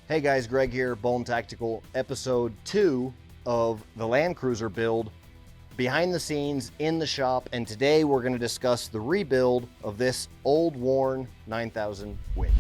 Hey guys, Greg here, Bone Tactical, episode 2 of the Land Cruiser build, behind the scenes in the shop, and today we're going to discuss the rebuild of this old worn 9000 winch.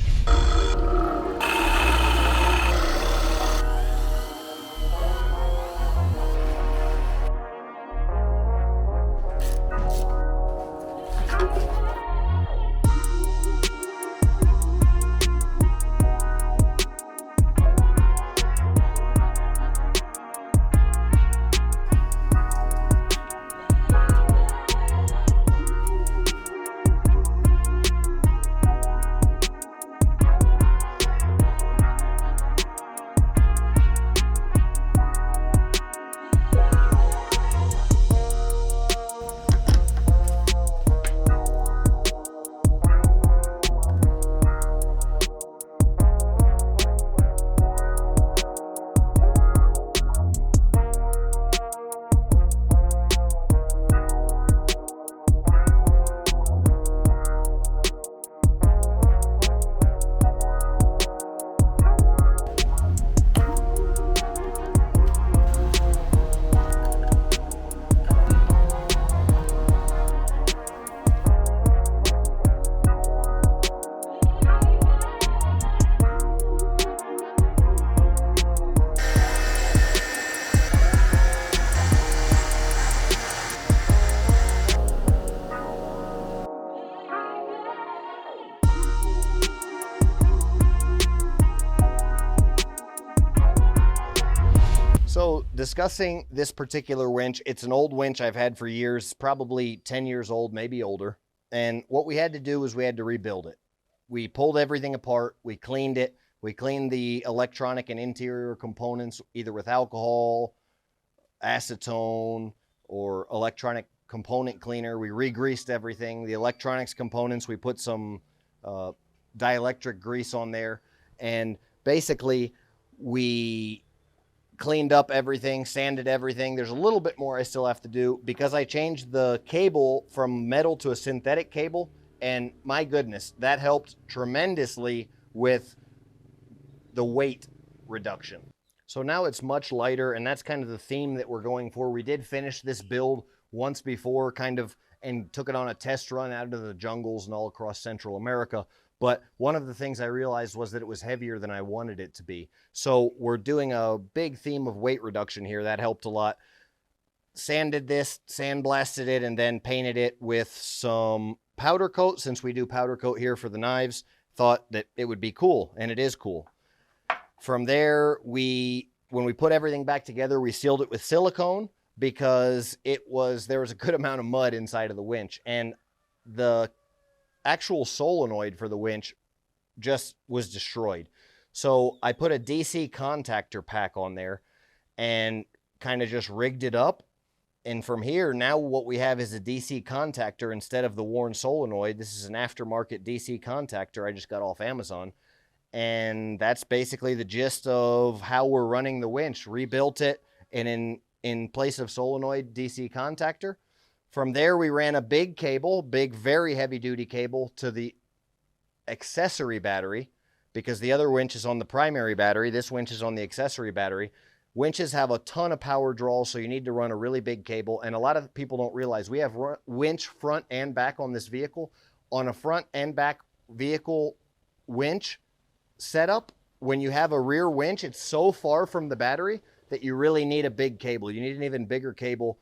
So discussing this particular winch, it's an old winch I've had for years, probably 10 years old, maybe older. And what we had to do was we had to rebuild it. We pulled everything apart, we cleaned it, we cleaned the electronic and interior components either with alcohol, acetone, or electronic component cleaner. We re-greased everything. The electronics components, we put some dielectric grease on there. And basically we cleaned up everything, sanded everything. There's a little bit more I still have to do because I changed the cable from metal to a synthetic cable, and my goodness, that helped tremendously with the weight reduction. So now it's much lighter, and that's kind of the theme that we're going for. We did finish this build once before, and took it on a test run out into the jungles and all across Central America. But one of the things I realized was that it was heavier than I wanted it to be. So we're doing a big theme of weight reduction here. That helped a lot. Sanded this, sandblasted it, and then painted it with some powder coat. Since we do powder coat here for the knives, thought that it would be cool, and it is cool. From there, when we put everything back together, we sealed it with silicone because there was a good amount of mud inside of the winch, and the actual solenoid for the winch just was destroyed. So I put a DC contactor pack on there and kind of just rigged it up. And from here, now what we have is a DC contactor instead of the worn solenoid. This is an aftermarket DC contactor I just got off Amazon. And that's basically the gist of how we're running the winch. Rebuilt it, and in place of solenoid, DC contactor. From there, we ran a big cable, very heavy-duty cable to the accessory battery because the other winch is on the primary battery. This winch is on the accessory battery. Winches have a ton of power draw, so you need to run a really big cable. And a lot of people don't realize we have winch front and back on this vehicle. On a front and back vehicle winch setup, when you have a rear winch, it's so far from the battery that you really need a big cable. You need an even bigger cable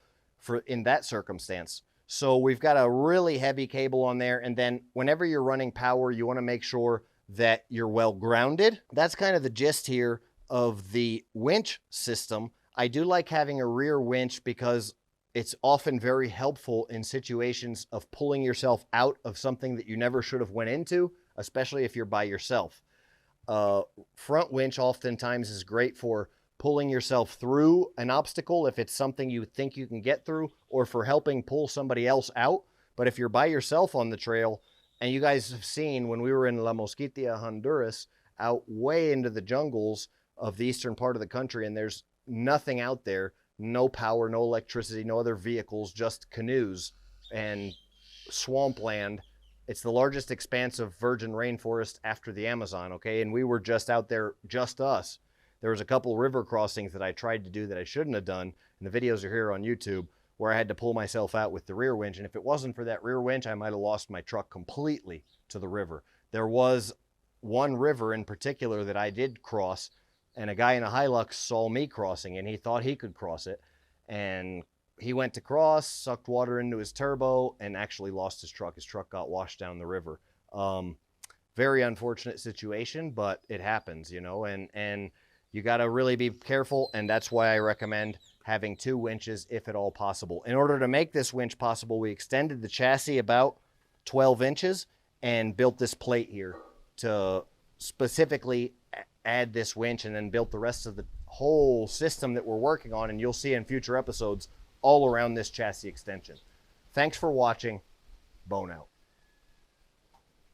in that circumstance. So we've got a really heavy cable on there, and then whenever you're running power, you want to make sure that you're well grounded. That's kind of the gist here of the winch system. I do like having a rear winch because it's often very helpful in situations of pulling yourself out of something that you never should have went into, especially if you're by yourself. Front winch oftentimes is great for pulling yourself through an obstacle if it's something you think you can get through, or for helping pull somebody else out. But if you're by yourself on the trail, and you guys have seen when we were in La Mosquitia, Honduras, out way into the jungles of the eastern part of the country, and there's nothing out there, no power, no electricity, no other vehicles, just canoes and swampland. It's the largest expanse of virgin rainforest after the Amazon, okay? And we were just out there, just us. There was a couple river crossings that I tried to do that I shouldn't have done, and the videos are here on YouTube, where I had to pull myself out with the rear winch. And if it wasn't for that rear winch, I might have lost my truck completely to the river. There was one river in particular that I did cross, and a guy in a Hilux saw me crossing, and he thought he could cross it. And he went to cross, sucked water into his turbo, and actually lost his truck. His truck got washed down the river. Very unfortunate situation, but it happens, you know, and you got to really be careful. And that's why I recommend having 2 winches if at all possible. In order to make this winch possible, we extended the chassis about 12 inches and built this plate here to specifically add this winch, and then built the rest of the whole system that we're working on, and you'll see in future episodes all around this chassis extension. Thanks for watching. Bone out.